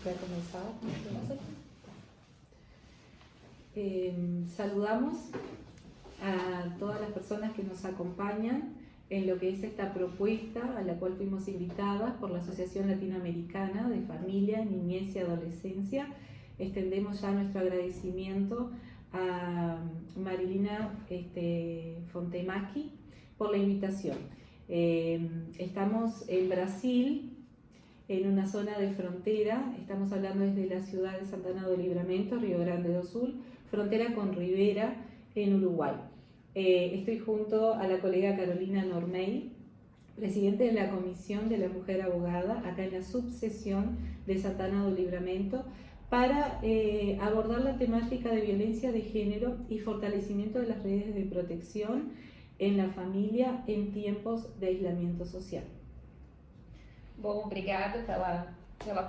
Voy a comenzar. Saludamos a todas las personas que nos acompañan en lo que es esta propuesta a la cual fuimos invitadas por la Asociación Latinoamericana de Familia, Niñez y Adolescencia. Extendemos ya nuestro agradecimiento a Marilina Fontemaki por la invitación. Estamos en Brasil, en una zona de frontera, estamos hablando desde la ciudad de Santana do Livramento, Río Grande do Sul, frontera con Rivera, en Uruguay. Estoy junto a la colega Carolina Normey, presidente de la Comisión de la Mujer Abogada, acá en la subsesión de Santana do Livramento, para abordar la temática de violencia de género y fortalecimiento de las redes de protección en la familia en tiempos de aislamiento social. Bom, obrigada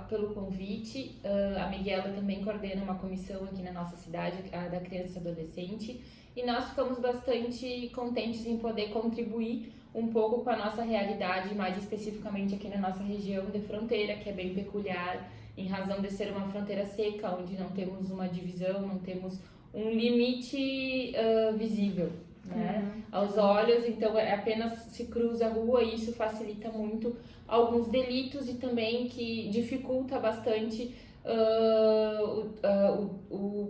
pelo convite. A Miguela também coordena uma comissão aqui na nossa cidade, a da criança e adolescente, e nós ficamos bastante contentes em poder contribuir um pouco com a nossa realidade, mais especificamente aqui na nossa região de fronteira, que é bem peculiar, em razão de ser uma fronteira seca, onde não temos uma divisão, não temos um limite visível, né, aos olhos, então apenas se cruza a rua e isso facilita muito alguns delitos e também que dificulta bastante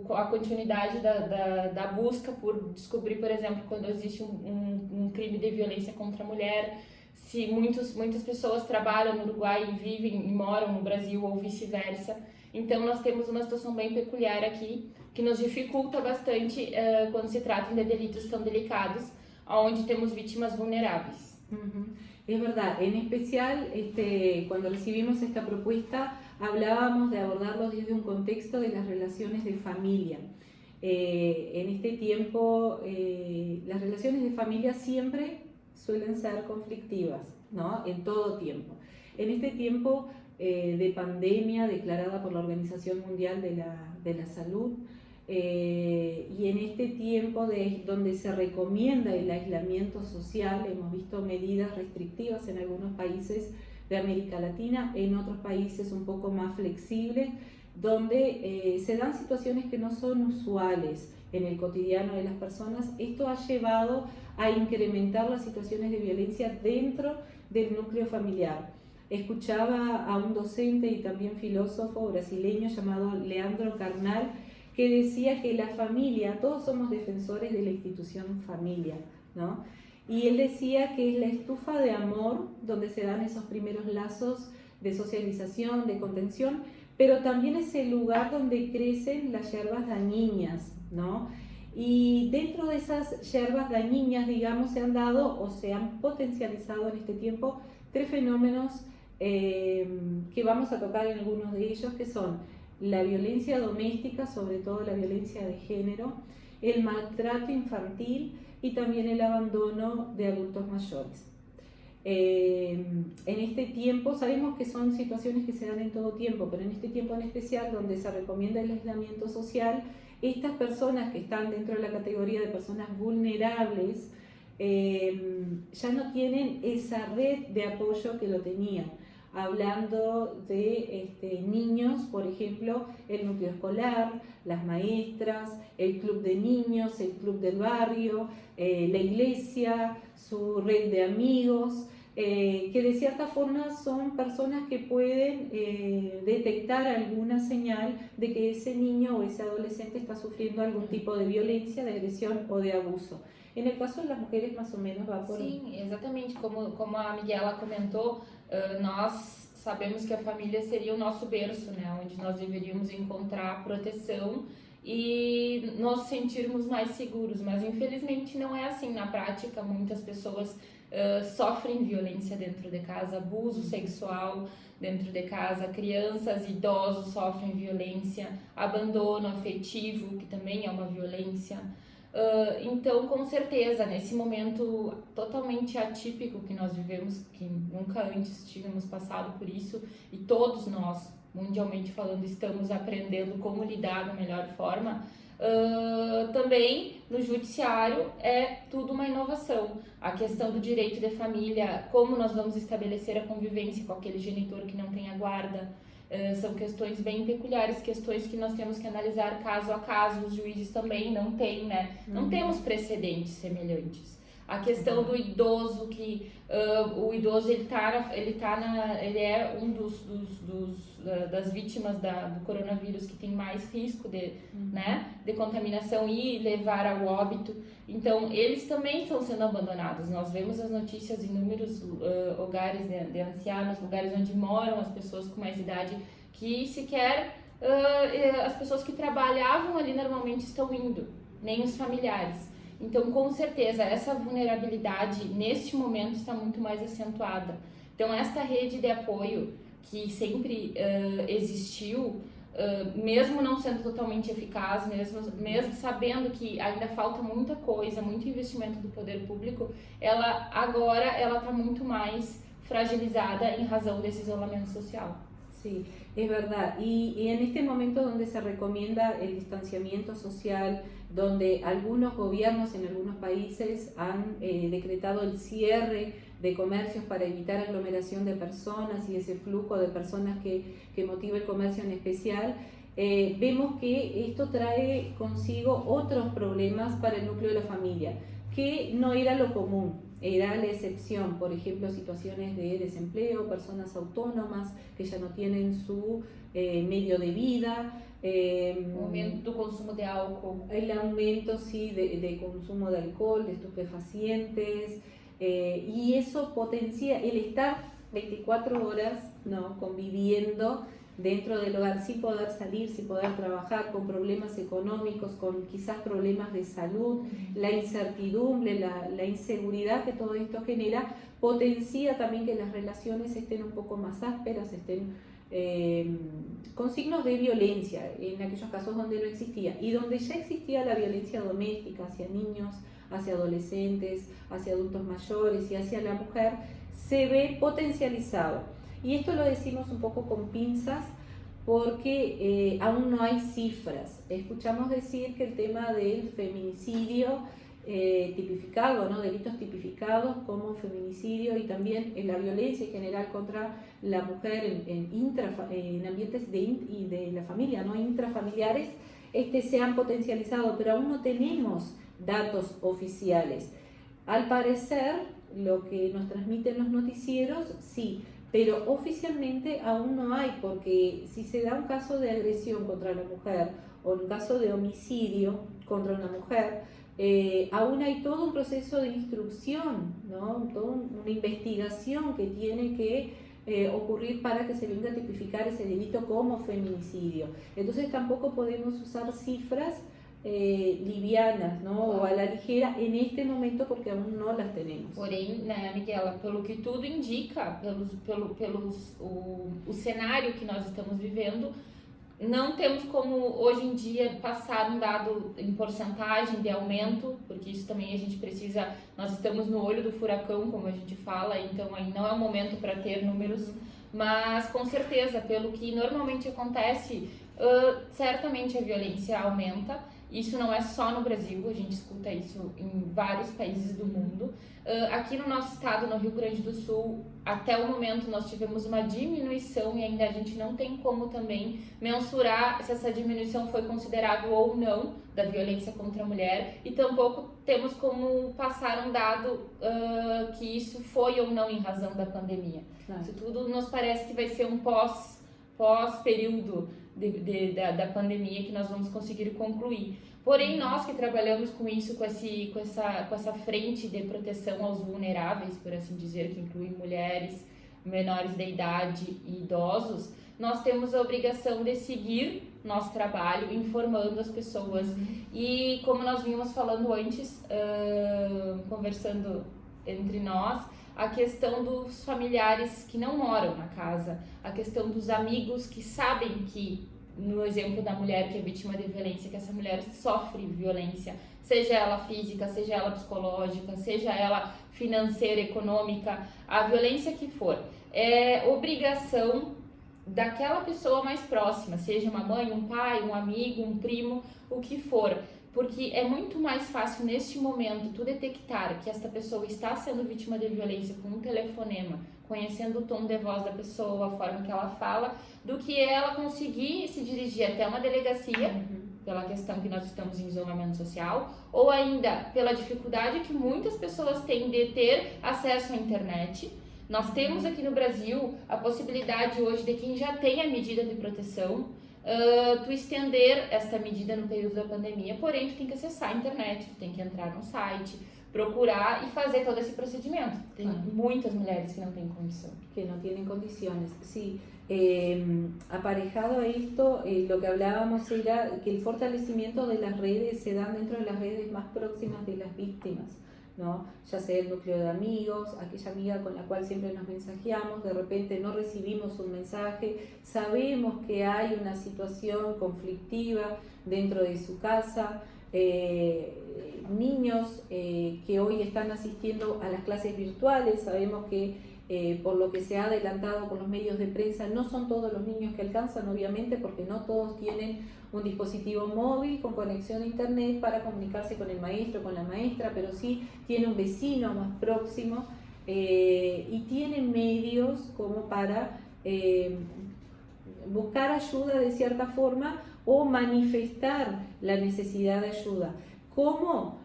a continuidade da busca por descobrir, por exemplo, quando existe um crime de violência contra a mulher, se muitas pessoas trabalham no Uruguai e vivem e moram no Brasil ou vice-versa. Então nós temos uma situação bem peculiar aqui, que nos dificulta bastante quando se trata de delitos tão delicados, onde temos vítimas vulneráveis. Es verdad, en especial cuando recibimos esta propuesta hablábamos de abordarlo desde un contexto de las relaciones de familia. En este tiempo las relaciones de familia siempre suelen ser conflictivas, ¿no? En todo tiempo. En este tiempo de pandemia declarada por la Organización Mundial de la Salud, y en este tiempo donde se recomienda el aislamiento social, hemos visto medidas restrictivas en algunos países de América Latina, en otros países un poco más flexibles, donde se dan situaciones que no son usuales en el cotidiano de las personas. Esto ha llevado a incrementar las situaciones de violencia dentro del núcleo familiar. Escuchaba a un docente y también filósofo brasileño llamado Leandro Carnal, que decía que la familia, todos somos defensores de la institución familia, ¿no? Y él decía que es la estufa de amor donde se dan esos primeros lazos de socialización, de contención, pero también es el lugar donde crecen las hierbas dañinas, ¿no? Y dentro de esas hierbas dañinas, digamos, se han dado o se han potencializado en este tiempo tres fenómenos que vamos a tocar en algunos de ellos, que son la violencia doméstica, sobre todo la violencia de género, el maltrato infantil y también el abandono de adultos mayores. En este tiempo, sabemos que son situaciones que se dan en todo tiempo, pero en este tiempo en especial, donde se recomienda el aislamiento social, estas personas que están dentro de la categoría de personas vulnerables ya no tienen esa red de apoyo que lo tenían. Hablando de niños, por ejemplo, el núcleo escolar, las maestras, el club de niños, el club del barrio, la iglesia, su red de amigos, que de cierta forma son personas que pueden detectar alguna señal de que ese niño o ese adolescente está sufriendo algún tipo de violencia, de agresión o de abuso. En el caso de las mujeres, más o menos va por... Sim, exatamente, como a Miguela comentou, nós sabemos que a família seria o nosso berço, né, onde nós deveríamos encontrar proteção e nos sentirmos mais seguros, mas infelizmente não é assim na prática. Muitas pessoas sofrem violência dentro de casa, abuso sexual dentro de casa, crianças e idosos sofrem violência, abandono afetivo, que também é uma violência. Então, com certeza, nesse momento totalmente atípico que nós vivemos, que nunca antes tínhamos passado por isso, e todos nós, mundialmente falando, estamos aprendendo como lidar da melhor forma, também no judiciário é tudo uma inovação. A questão do direito de família, como nós vamos estabelecer a convivência com aquele genitor que não tem a guarda, São questões bem peculiares, questões que nós temos que analisar caso a caso, os juízes também não têm, né? Não temos precedentes semelhantes. A questão do idoso, que o idoso ele é um das vítimas do coronavírus que tem mais risco né, de contaminação e levar ao óbito. Então, eles também estão sendo abandonados. Nós vemos as notícias em inúmeros hogares de ancianos, lugares onde moram as pessoas com mais idade, que sequer as pessoas que trabalhavam ali normalmente estão indo, nem os familiares. Então, com certeza, essa vulnerabilidade, neste momento, está muito mais acentuada. Então, esta rede de apoio que sempre existiu, mesmo não sendo totalmente eficaz, mesmo sabendo que ainda falta muita coisa, muito investimento do poder público, ela está muito mais fragilizada em razão desse isolamento social. Sí, es verdad. Y en este momento donde se recomienda el distanciamiento social, donde algunos gobiernos en algunos países han decretado el cierre de comercios para evitar aglomeración de personas y ese flujo de personas que motiva el comercio en especial, vemos que esto trae consigo otros problemas para el núcleo de la familia, que no era lo común. Era la excepción, por ejemplo, situaciones de desempleo, personas autónomas que ya no tienen su medio de vida. Aumento do consumo de álcool. El aumento, sí, de consumo de alcohol, de estupefacientes, y eso potencia el estar 24 horas, ¿no?, conviviendo dentro del hogar, sin poder salir, sin poder trabajar, con problemas económicos, con quizás problemas de salud, la incertidumbre, la inseguridad que todo esto genera, potencia también que las relaciones estén un poco más ásperas, estén con signos de violencia, en aquellos casos donde no existía, y donde ya existía la violencia doméstica hacia niños, hacia adolescentes, hacia adultos mayores y hacia la mujer, se ve potencializado. Y esto lo decimos un poco con pinzas porque aún no hay cifras. Escuchamos decir que el tema del feminicidio tipificado, ¿no?, delitos tipificados como feminicidio y también la violencia en general contra la mujer en ambientes de la familia, ¿no?, intrafamiliares, se han potencializado, pero aún no tenemos datos oficiales. Al parecer, lo que nos transmiten los noticieros, sí, pero oficialmente aún no hay, porque si se da un caso de agresión contra la mujer o un caso de homicidio contra una mujer, aún hay todo un proceso de instrucción, ¿no?, toda una investigación que tiene que ocurrir para que se venga a tipificar ese delito como feminicidio. Entonces tampoco podemos usar cifras livianas, ¿no?, ou a la ligera en este momento, porque aún não las tenemos. Porém, né, Miguela, pelo que tudo indica, o cenário que nós estamos vivendo, não temos como hoje em dia passar um dado em porcentagem de aumento, porque isso também a gente precisa, nós estamos no olho do furacão, como a gente fala, então aí não é o momento para ter números, mas com certeza, pelo que normalmente acontece, certamente a violência aumenta. Isso não é só no Brasil, a gente escuta isso em vários países do mundo. Aqui no nosso estado, no Rio Grande do Sul, até o momento nós tivemos uma diminuição e ainda a gente não tem como também mensurar se essa diminuição foi considerável ou não da violência contra a mulher, e tampouco temos como passar um dado que isso foi ou não em razão da pandemia. Claro. Isso tudo nos parece que vai ser um pós-período da pandemia que nós vamos conseguir concluir. Porém, nós que trabalhamos com isso, com essa frente de proteção aos vulneráveis, por assim dizer, que inclui mulheres, menores de idade e idosos, nós temos a obrigação de seguir nosso trabalho informando as pessoas. E como nós vínhamos falando antes, conversando entre nós, a questão dos familiares que não moram na casa, a questão dos amigos que sabem que, no exemplo da mulher que é vítima de violência, que essa mulher sofre violência, seja ela física, seja ela psicológica, seja ela financeira, econômica, a violência que for, é obrigação daquela pessoa mais próxima, seja uma mãe, um pai, um amigo, um primo, o que for, porque é muito mais fácil neste momento tu detectar que esta pessoa está sendo vítima de violência com um telefonema, conhecendo o tom de voz da pessoa, a forma que ela fala, do que ela conseguir se dirigir até uma delegacia, pela questão que nós estamos em isolamento social, ou ainda pela dificuldade que muitas pessoas têm de ter acesso à internet. Nós temos aqui no Brasil a possibilidade hoje de quem já tem a medida de proteção, tu estender esta medida no período da pandemia, porém tu tem que acessar a internet, tu tem que entrar no site, procurar y fazer todo ese procedimiento. Tem muchas mujeres que no tienen condición. Que no tienen condiciones, sí. Aparejado a esto, lo que hablábamos era que el fortalecimiento de las redes se dan dentro de las redes más próximas de las víctimas, ¿no? Ya sea el núcleo de amigos, aquella amiga con la cual siempre nos mensajeamos, de repente no recibimos un mensaje, sabemos que hay una situación conflictiva dentro de su casa, niños que hoy están asistiendo a las clases virtuales, sabemos que por lo que se ha adelantado con los medios de prensa, no son todos los niños que alcanzan, obviamente, porque no todos tienen un dispositivo móvil con conexión a internet para comunicarse con el maestro, con la maestra, pero sí tiene un vecino más próximo y tiene medios como para buscar ayuda de cierta forma o manifestar la necesidad de ayuda. ¿Cómo?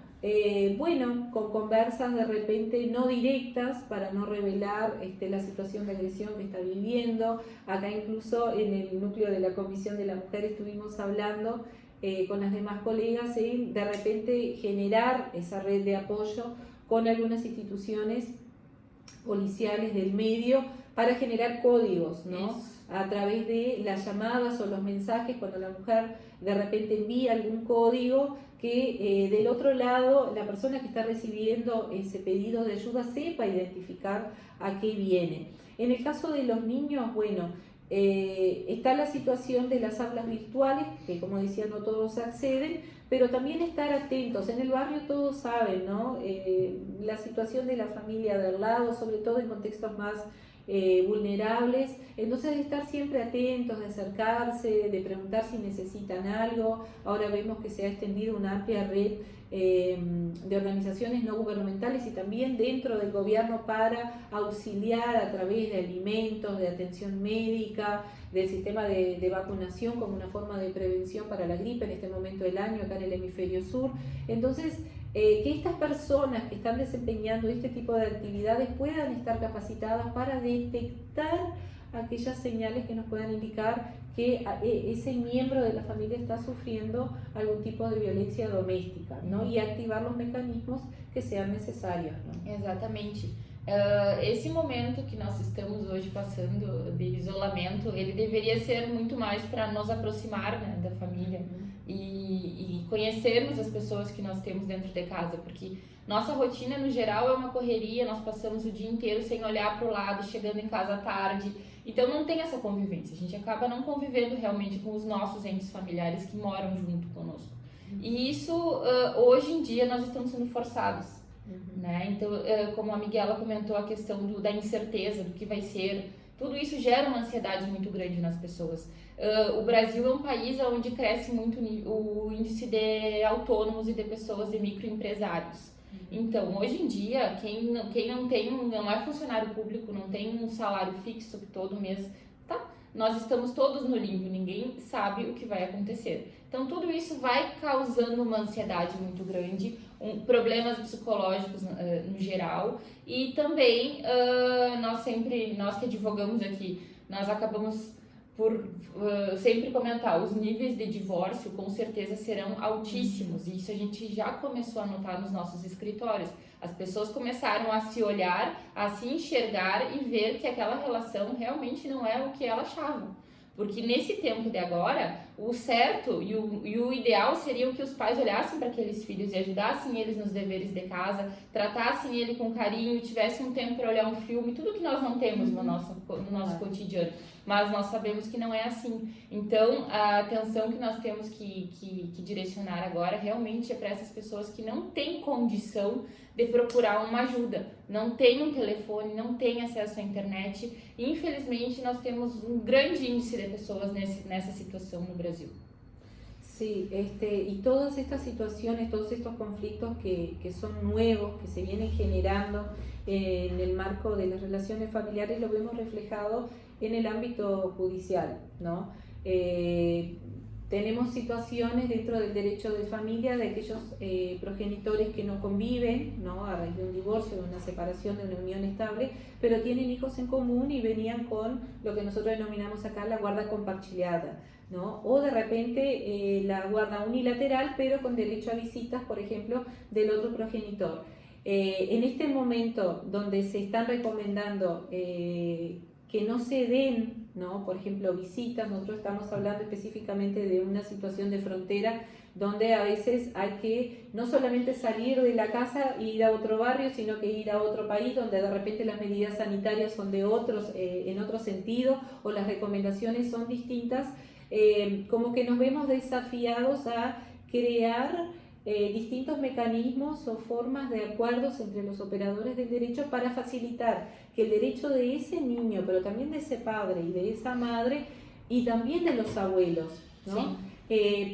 Bueno, con conversas de repente no directas para no revelar la situación de agresión que está viviendo. Acá incluso en el núcleo de la Comisión de la Mujer estuvimos hablando con las demás colegas en de repente generar esa red de apoyo con algunas instituciones policiales del medio para generar códigos, ¿no? A través de las llamadas o los mensajes, cuando la mujer de repente envía algún código, que del otro lado la persona que está recibiendo ese pedido de ayuda sepa identificar a qué viene. En el caso de los niños, bueno, está la situación de las aulas virtuales, que como decía no todos acceden, pero también estar atentos. En el barrio todos saben, ¿no? La situación de la familia de al lado, sobre todo en contextos más vulnerables, entonces de estar siempre atentos, de acercarse, de preguntar si necesitan algo. Ahora vemos que se ha extendido una amplia red de organizaciones no gubernamentales y también dentro del gobierno para auxiliar a través de alimentos, de atención médica, del sistema de vacunación como una forma de prevención para la gripe en este momento del año acá en el hemisferio sur. Entonces, que estas personas que están desempeñando este tipo de actividades puedan estar capacitadas para detectar aquellas señales que nos puedan indicar que ese miembro de la familia está sufriendo algún tipo de violencia doméstica, ¿no? Y activar los mecanismos que sean necesarios, ¿no? Exatamente. Esse momento que nós estamos hoje passando de isolamento, ele deveria ser muito mais para nos aproximar, né, da família e conhecermos as pessoas que nós temos dentro de casa, porque nossa rotina no geral é uma correria, nós passamos o dia inteiro sem olhar para o lado, chegando em casa à tarde, então não tem essa convivência, a gente acaba não convivendo realmente com os nossos entes familiares que moram junto conosco. E isso, hoje em dia, nós estamos sendo forçados. Né? Então, como a Miguela comentou, a questão da incerteza, do que vai ser, tudo isso gera uma ansiedade muito grande nas pessoas. O Brasil é um país onde cresce muito o índice de autônomos e de pessoas, de microempresários. Então, hoje em dia, quem não é funcionário público, não tem um salário fixo que todo mês, tá? Nós estamos todos no limbo, ninguém sabe o que vai acontecer. Então, tudo isso vai causando uma ansiedade muito grande, problemas psicológicos no geral, e também nós que advogamos aqui, nós acabamos por sempre comentar, os níveis de divórcio com certeza serão altíssimos, e isso a gente já começou a notar nos nossos escritórios. As pessoas começaram a se olhar, a se enxergar e ver que aquela relação realmente não é o que elas achavam. Porque nesse tempo de agora, o certo e o ideal seria que os pais olhassem para aqueles filhos e ajudassem eles nos deveres de casa, tratassem ele com carinho, tivessem um tempo para olhar um filme, tudo que nós não temos no nosso cotidiano. Mas nós sabemos que não é assim. Então, a atenção que nós temos que direcionar agora realmente é para essas pessoas que não têm condição de procurar uma ajuda, não tem um telefone, não tem acesso à internet. E, infelizmente, nós temos um grande índice de pessoas nessa situação no Brasil. Sí, y todas estas situaciones, todos estos conflictos que son nuevos, que se vienen generando en el marco de las relaciones familiares, lo vemos reflejado en el ámbito judicial, ¿no? Tenemos situaciones dentro del derecho de familia de aquellos progenitores que no conviven, ¿no? A raíz de un divorcio, de una separación, de una unión estable, pero tienen hijos en común y venían con lo que nosotros denominamos acá la guarda compartillada, ¿no? O de repente la guarda unilateral, pero con derecho a visitas, por ejemplo, del otro progenitor. En este momento donde se están recomendando que no se den, ¿no? Por ejemplo, visitas, nosotros estamos hablando específicamente de una situación de frontera donde a veces hay que no solamente salir de la casa e ir a otro barrio, sino que ir a otro país donde de repente las medidas sanitarias son de otros, en otro sentido, o las recomendaciones son distintas, como que nos vemos desafiados a crear distintos mecanismos o formas de acuerdos entre los operadores del derecho para facilitar que el derecho de ese niño, pero también de ese padre y de esa madre y también de los abuelos, ¿no?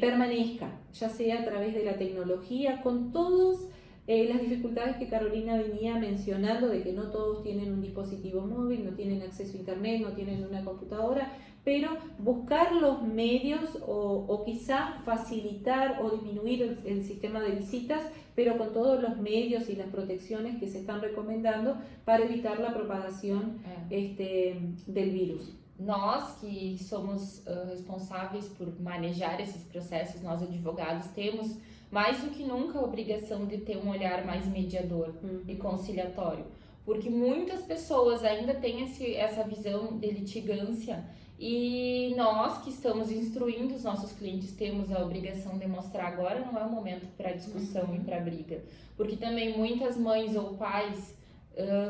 Permanezca, ya sea a través de la tecnología, con todas las dificultades que Carolina venía mencionando, de que no todos tienen un dispositivo móvil, no tienen acceso a internet, no tienen una computadora, pero buscar los medios o quizá facilitar o disminuir el sistema de visitas, pero con todos los medios y las protecciones que se están recomendando para evitar la propagación del virus. Nós que somos responsáveis por manejar esses processos, nós advogados, temos mais do que nunca a obrigação de ter um olhar mais mediador e conciliatório, porque muitas pessoas ainda têm essa visão de litigância e nós que estamos instruindo os nossos clientes temos a obrigação de mostrar agora não é o momento para discussão e para briga, porque também muitas mães ou pais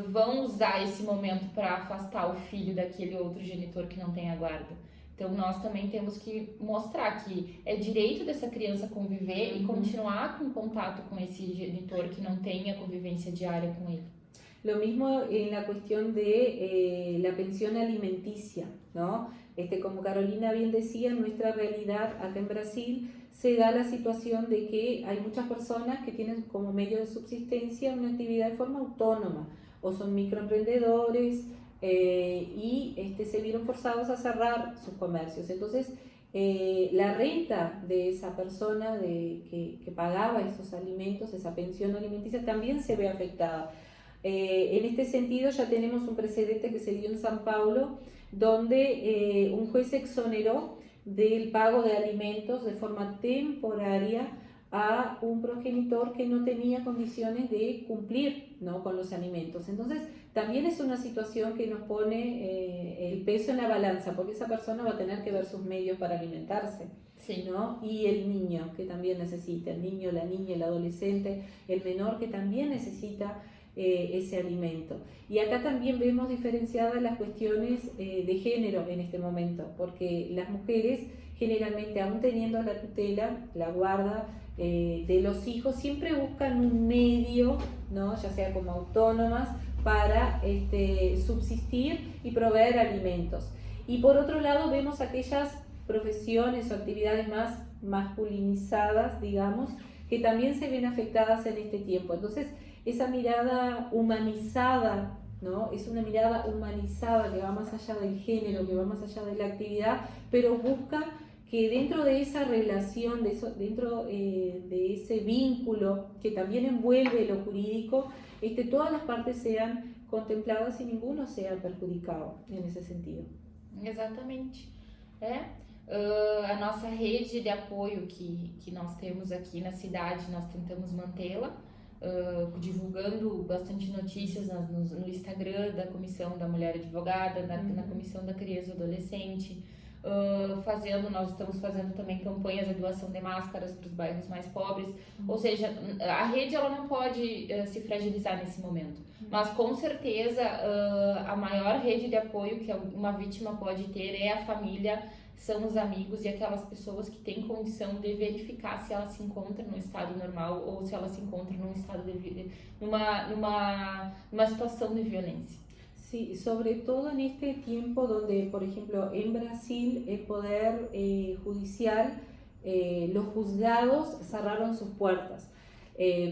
vão usar esse momento para afastar o filho daquele outro genitor que não tem a guarda. Então nós também temos que mostrar que é direito dessa criança conviver e continuar com contato com esse genitor que não tem a convivência diária com ele. Lo mismo en la cuestión de la pensión alimenticia, ¿no? Como Carolina bien decía, en nuestra realidad acá en Brasil se da la situación de que hay muchas personas que tienen como medio de subsistencia una actividad de forma autónoma o son microemprendedores y se vieron forzados a cerrar sus comercios. Entonces, la renta de esa persona que pagaba esos alimentos, esa pensión alimenticia, también se ve afectada. En este sentido ya tenemos un precedente que se dio en San Paulo, donde un juez exoneró del pago de alimentos de forma temporaria a un progenitor que no tenía condiciones de cumplir, ¿no?, con los alimentos. Entonces también es una situación que nos pone el peso en la balanza, porque esa persona va a tener que ver sus medios para alimentarse. Sí, ¿no? Y el niño que también necesita, el niño, la niña, el adolescente, el menor que también necesita ese alimento. Y acá también vemos diferenciadas las cuestiones de género en este momento, porque las mujeres generalmente, aún teniendo la tutela, la guarda de los hijos, siempre buscan un medio, ¿no?, ya sea como autónomas, para subsistir y proveer alimentos. Y por otro lado vemos aquellas profesiones o actividades más masculinizadas, digamos, que también se ven afectadas en este tiempo. Entonces, esa mirada humanizada, ¿no?, es una mirada humanizada que va más allá del género, que va más allá de la actividad, pero busca que dentro de esa relación, dentro de ese vínculo que también envuelve lo jurídico, todas las partes sean contempladas y ninguno sea perjudicado en ese sentido. Exatamente. A nossa rede de apoio que nós temos aqui na cidade, nós tentamos mantê-la, divulgando bastante notícias no Instagram da Comissão da Mulher Advogada, na Comissão da Criança e Adolescente, nós estamos fazendo também campanhas de doação de máscaras para os bairros mais pobres, ou seja, a rede ela não pode se fragilizar nesse momento, mas com certeza a maior rede de apoio que uma vítima pode ter é a família, são os amigos e aquelas pessoas que têm condição de verificar se ela se encontra no estado normal ou se ela se encontra num estado numa situação de violência. Sí, sobre todo en este tiempo donde, por ejemplo, en Brasil el Poder Judicial los juzgados cerraron sus puertas.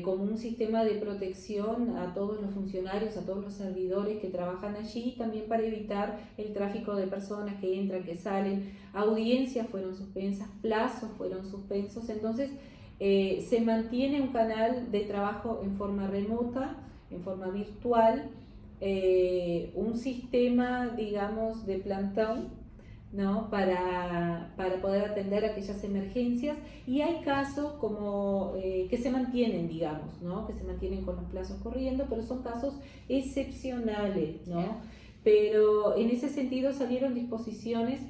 Como un sistema de protección a todos los funcionarios, a todos los servidores que trabajan allí, también para evitar el tráfico de personas que entran, que salen. Audiencias fueron suspensas, plazos fueron suspensos, entonces se mantiene un canal de trabajo en forma remota, en forma virtual, un sistema, digamos, de plantón, ¿no? para poder atender aquellas emergencias, y hay casos como que se mantienen, digamos, ¿no? Que se mantienen con los plazos corriendo, pero son casos excepcionales, ¿no? Pero en ese sentido salieron disposiciones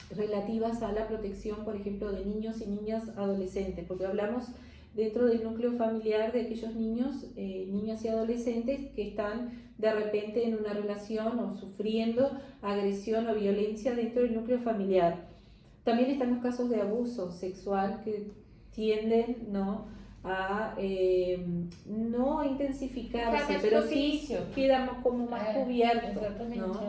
relativas a la protección, por ejemplo, de niños y niñas adolescentes, porque hablamos dentro del núcleo familiar de aquellos niños, niñas y adolescentes que están de repente en una relación o sufriendo agresión o violencia dentro del núcleo familiar. También están los casos de abuso sexual que tienden, ¿no?, a no intensificarse, pero sí queda como más cubierto, ¿no?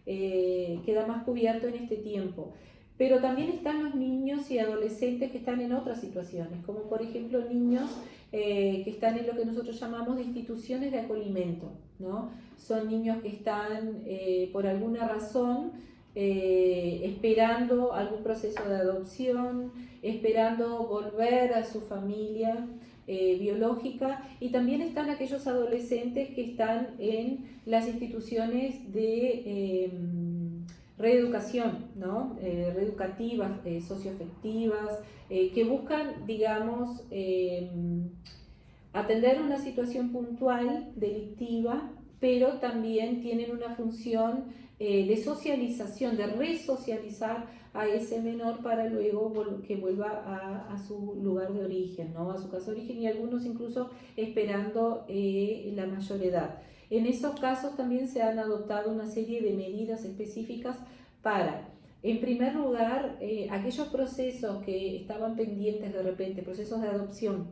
Queda más cubierto en este tiempo. Pero también están los niños y adolescentes que están en otras situaciones, como por ejemplo niños que están en lo que nosotros llamamos de instituciones de acogimiento, ¿no? Son niños que están por alguna razón esperando algún proceso de adopción, esperando volver a su familia biológica, y también están aquellos adolescentes que están en las instituciones de reeducación, ¿no? Reeducativas, socioafectivas, que buscan, digamos, atender una situación puntual, delictiva, pero también tienen una función de socialización, de resocializar a ese menor para luego que vuelva a su lugar de origen, ¿no? A su casa de origen, y algunos incluso esperando la mayor edad. En esos casos también se han adoptado una serie de medidas específicas para, en primer lugar, aquellos procesos que estaban pendientes de repente, procesos de adopción,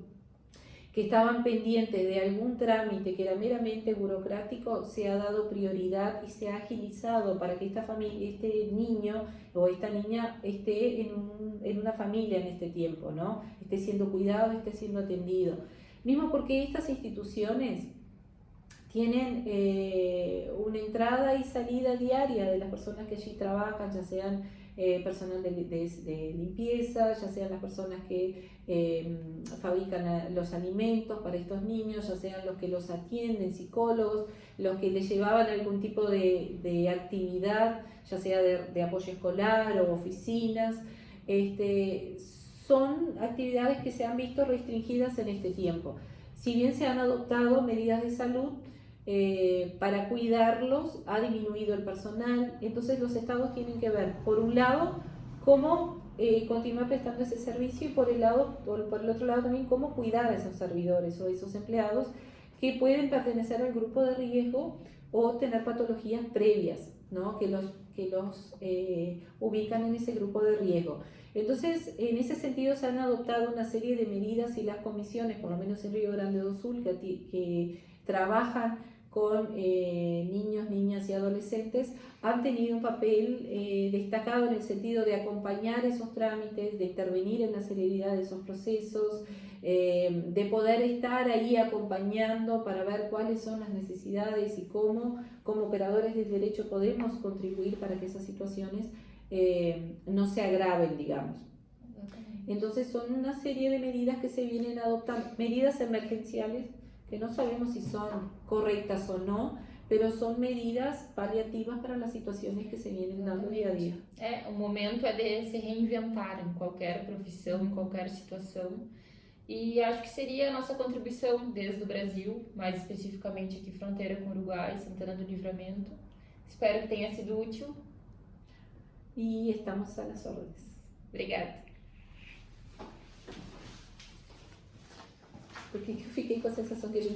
que estaban pendientes de algún trámite que era meramente burocrático, se ha dado prioridad y se ha agilizado para que esta familia, este niño o esta niña esté en una familia en este tiempo, ¿no? Esté siendo cuidado, esté siendo atendido. Mismo porque estas instituciones tienen una entrada y salida diaria de las personas que allí trabajan, ya sean personal de limpieza, ya sean las personas que fabrican los alimentos para estos niños, ya sean los que los atienden, psicólogos, los que les llevaban algún tipo de actividad, ya sea de apoyo escolar o oficinas. Son actividades que se han visto restringidas en este tiempo. Si bien se han adoptado medidas de salud, para cuidarlos ha disminuido el personal, entonces los estados tienen que ver, por un lado, cómo continuar prestando ese servicio, y por el otro lado también cómo cuidar a esos servidores o esos empleados que pueden pertenecer al grupo de riesgo o tener patologías previas, ¿no?, que los ubican en ese grupo de riesgo. Entonces, en ese sentido se han adoptado una serie de medidas, y las comisiones, por lo menos en Río Grande do Sul, que trabajan con niños, niñas y adolescentes, han tenido un papel destacado en el sentido de acompañar esos trámites, de intervenir en la celeridad de esos procesos, de poder estar ahí acompañando para ver cuáles son las necesidades y cómo, como operadores del derecho, podemos contribuir para que esas situaciones no se agraven, digamos. Entonces son una serie de medidas que se vienen adoptando, medidas emergenciales que no sabemos si son correctas o no, pero son medidas paliativas para las situaciones que se vienen dando día a día. O momento é de se reinventar em qualquer profissão, em qualquer situação. E acho que seria a nossa contribuição desde o Brasil, mais especificamente aqui fronteira com o Uruguai, Santana do Livramento. Espero que tenha sido útil. E estamos a las órdenes. Obrigada. Porque eu fiquei com a sensação que a gente